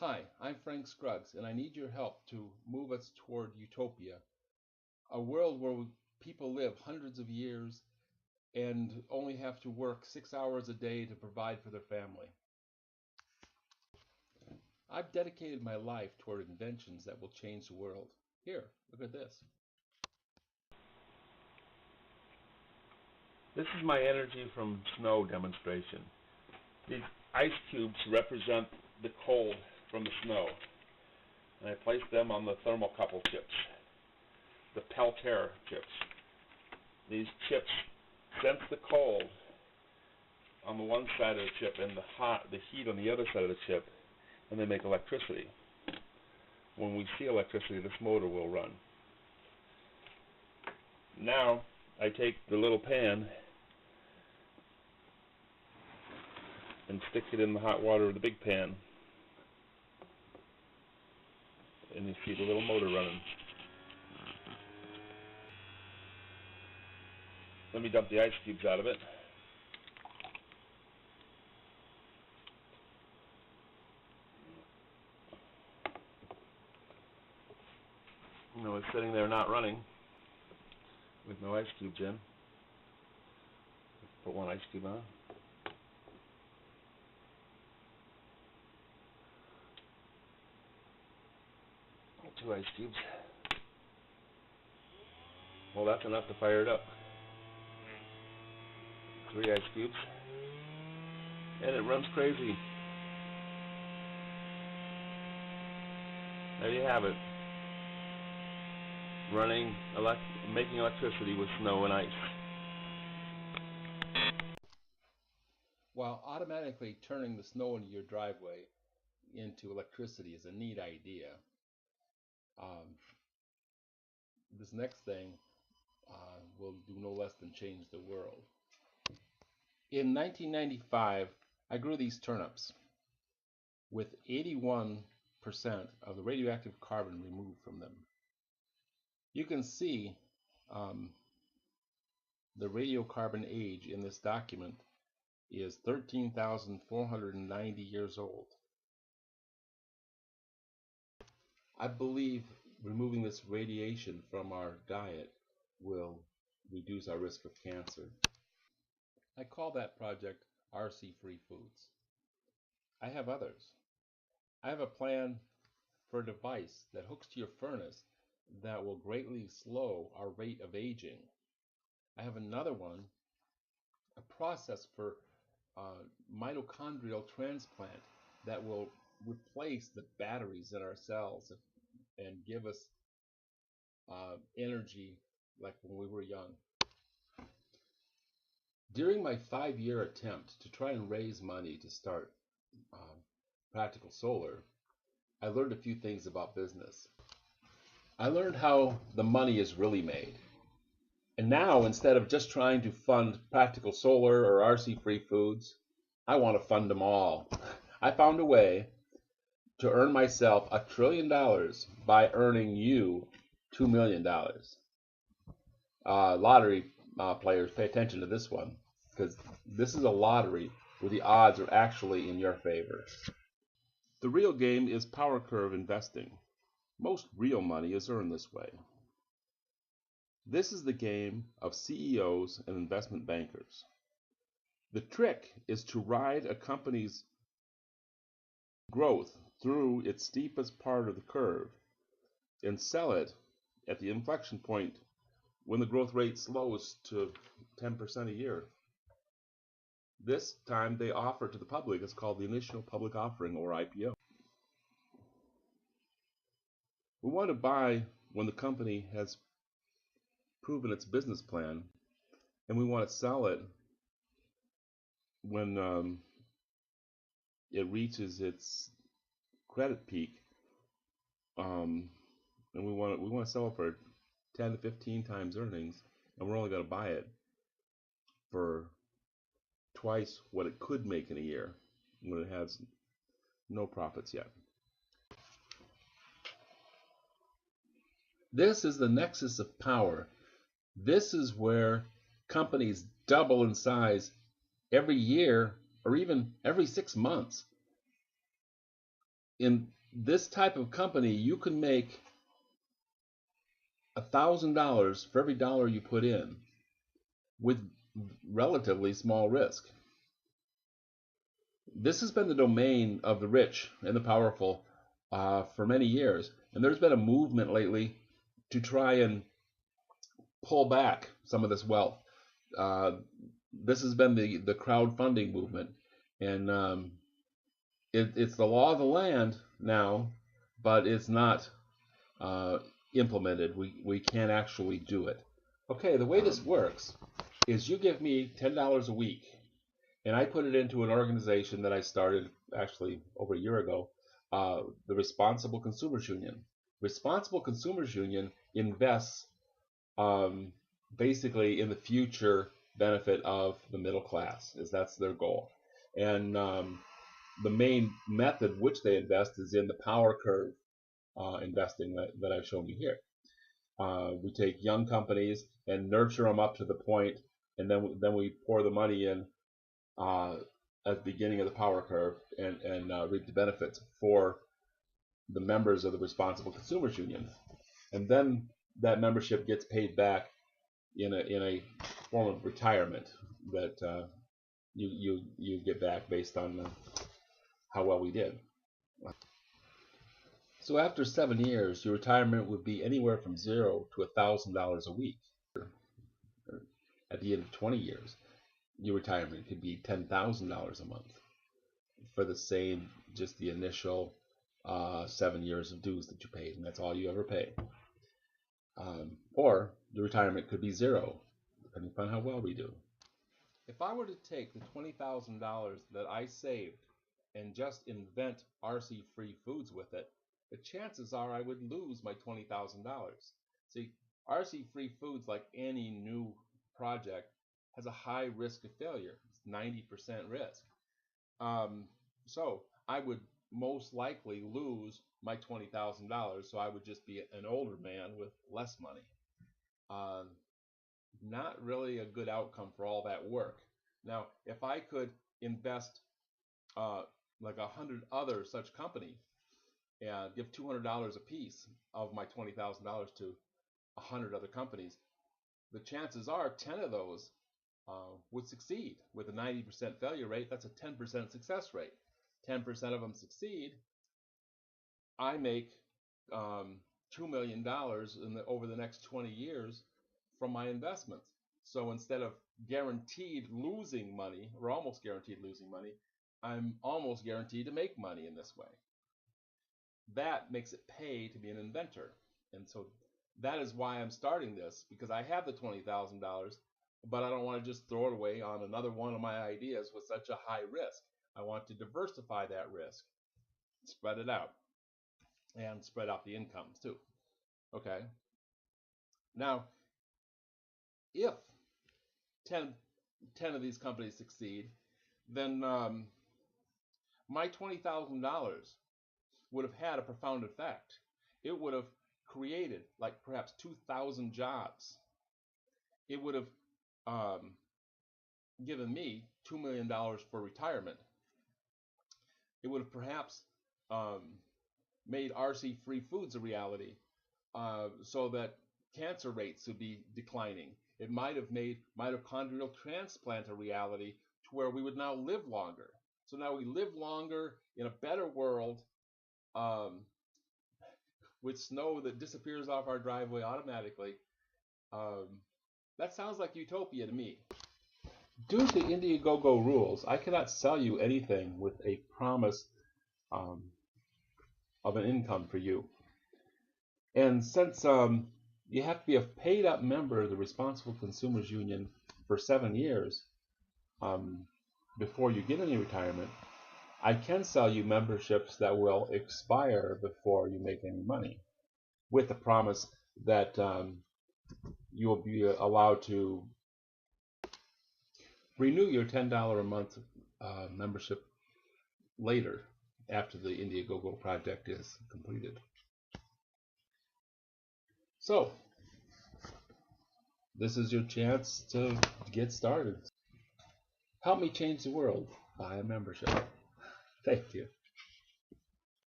Hi, I'm Frank Scruggs, and I need your help to move us toward utopia, a world where people live hundreds of years and only have to work 6 hours a day to provide for their family. I've dedicated my life toward inventions that will change the world. Here, look at this. This is my energy from snow demonstration. These ice cubes represent the cold from the snow, and I place them on the thermocouple chips, the Peltier chips. These chips sense the cold on the one side of the chip and the heat on the other side of the chip, and they make electricity. When we see electricity, this motor will run. Now I take the little pan and stick it in the hot water of the big pan, and you see the little motor running. Let me dump the ice cubes out of it. It's sitting there not running with no ice cubes in. Put one ice cube on. Two ice cubes. Well, that's enough to fire it up. Three ice cubes. And it runs crazy. There you have it. Making electricity with snow and ice. While automatically turning the snow into your driveway into electricity is a neat idea, this next thing will do no less than change the world. In 1995, I grew these turnips with 81% of the radioactive carbon removed from them. You can see the radiocarbon age in this document is 13,490 years old. I believe removing this radiation from our diet will reduce our risk of cancer. I call that project RC Free Foods. I have others. I have a plan for a device that hooks to your furnace that will greatly slow our rate of aging. I have another one, a process for mitochondrial transplant that will replace the batteries in our cells and give us energy like when we were young. During my 5-year attempt to try and raise money to start Practical Solar, I learned a few things about business. I learned how the money is really made. And now, instead of just trying to fund Practical Solar or RC Free Foods, I want to fund them all. I found a way to earn myself $1 trillion by earning you $2 million. Lottery players, pay attention to this one, because this is a lottery where the odds are actually in your favor. The real game is power curve investing. Most real money is earned this way. This is the game of CEOs and investment bankers. The trick is to ride a company's growth through its steepest part of the curve and sell it at the inflection point when the growth rate slows to 10% a year. This time they offer to the public. It's called the initial public offering, or IPO. We want to buy when the company has proven its business plan, and we want to sell it when it reaches its credit peak, and we want to sell it for 10 to 15 times earnings, and we're only going to buy it for twice what it could make in a year when it has no profits yet. This is the nexus of power. This is where companies double in size every year or even every 6 months. in this type of company, you can make $1,000 for every dollar you put in with relatively small risk. This has been the domain of the rich and the powerful for many years, and there's been a movement lately to try and pull back some of this wealth. This has been the crowdfunding movement, and it's the law of the land now, but it's not implemented. We can't actually do it. Okay, the way this works is you give me $10 a week, and I put it into an organization that I started actually over a year ago, the Responsible Consumers Union. Responsible Consumers Union invests basically in the future benefit of the middle class, that's their goal. And the main method which they invest is in the power curve investing that I've shown you here. We take young companies and nurture them up to the point, and then we pour the money in at the beginning of the power curve and reap the benefits for the members of the Responsible Consumers Union. And then that membership gets paid back in a form of retirement that you get back based on how well we did. So after 7 years, your retirement would be anywhere from $0 to $1,000 a week. At the end of 20 years, your retirement could be $10,000 a month for the same, just the initial 7 years of dues that you paid, and that's all you ever pay. Or the retirement could be $0, depending upon how well we do. If I were to take the $20,000 that I saved and just invent RC-free foods with it, the chances are I would lose my $20,000. See, RC-free foods, like any new project, has a high risk of failure. It's 90% risk. So I would most likely lose my $20,000, so I would just be an older man with less money. Not really a good outcome for all that work. Now, if I could invest like 100 other such companies and give $200 a piece of my $20,000 to 100 other companies, the chances are 10 of those would succeed. With a 90% failure rate, that's a 10% success rate. 10% of them succeed. I make $2 million over the next 20 years from my investments. So instead of guaranteed losing money, or almost guaranteed losing money, I'm almost guaranteed to make money in this way. That makes it pay to be an inventor. And so that is why I'm starting this, because I have the $20,000, but I don't want to just throw it away on another one of my ideas with such a high risk. I want to diversify that risk, spread it out, and spread out the incomes too. Okay. Now, if 10 of these companies succeed, then my $20,000 would have had a profound effect. It would have created like perhaps 2,000 jobs. It would have given me $2 million for retirement. It would have perhaps made RC-free foods a reality, so that cancer rates would be declining. It might have made mitochondrial transplant a reality to where we would now live longer. So now we live longer in a better world, with snow that disappears off our driveway automatically. That sounds like utopia to me. Due to Indiegogo rules, I cannot sell you anything with a promise of an income for you. And since you have to be a paid-up member of the Responsible Consumers Union for 7 years before you get any retirement, I can sell you memberships that will expire before you make any money, with the promise that you will be allowed to renew your $10 a month membership later, after the Indiegogo project is completed. So, this is your chance to get started. Help me change the world. Buy a membership. Thank you.